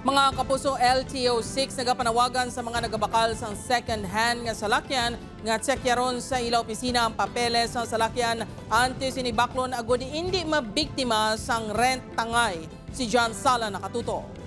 Mga kapuso, LTO-6 nagapanawagan sa mga nagabakal sa second-hand nga salakyan nga tsekyaron sa ila opisina ang papeles sa salakyan antes sinibaklon agud hindi mabiktima sang rent tangay. Si John Sala nakatuto.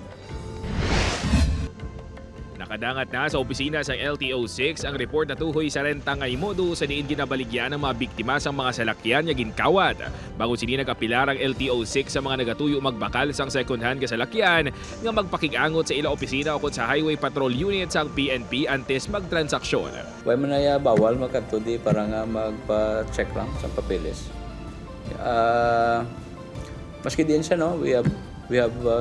Nakadangat na sa opisina sa LTO-6 ang report na tuhoy sa rentangay modo sa diin ginabaligyan ng mga biktima sa mga salakyan nga ginkawat. Bago sini nag-apilar ang LTO-6 sa mga nagatuyo magbakal sang second-hand nga salakyan nga magpakigangot sa ila opisina o sa Highway Patrol Unit sang PNP antes magtransaksyon. Why man na bawal magkadto di para nga magpa-check lang sa papeles. Maski din siya, no, we have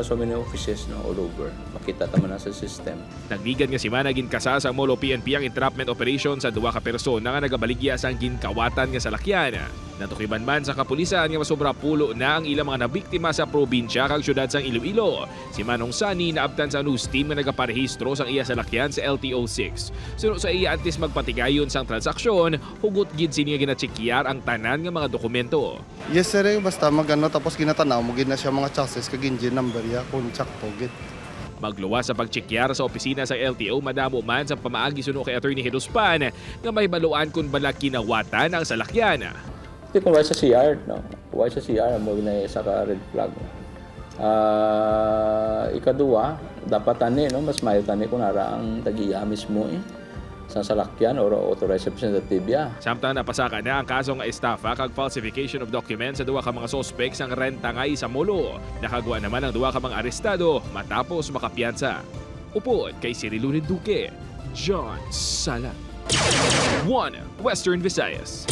so many offices, no, all over. Makita tama na sa system. Nagbigan nga si Mana ginkasa sa Molo PNP ang entrapment operation sa duwa ka persona nga nagabaligya sa ginkawatan nga salakyan. Natukiban man sa kapulisan nga masobra pulo na ang ilang mga nabiktima sa probinsya kag syudad sang Iloilo. Si Manong Sani naabtan sa news team nga nagaparehistro sang iya salakyan sa LTO-6. Suno sa iya antes magpatigayon sang transaksyon, hugot gid sini ginatsekyar ang tanan nga mga dokumento. Yes sir, basta magano tapos ginatanaw mo gid na siya mga chassis kag engine number ya kun sakto gid. Magluwas sa pagtsekyar sa opisina sa LTO madamo man sa pamaagi suno kay Attorney Hedospan nga may baluan kung bala kinawatan ang salakyan. Kung why sa CR, no? Why sa CR mo na sa red flag. Ikaduwa, dapat tani, no, mas mayo tani kung nara ang tagiya mismo sa salakyan or authorized representative ya. Samtang napasaka na ang kaso nga estafa kag falsification of documents sa duwa ka mga suspects ang rentangay sa Molo. Nakagawa naman ang duwa ka mga arestado matapos makapiyansa. Upod kay Cirilo Duque, John Sala. 1 Western Visayas.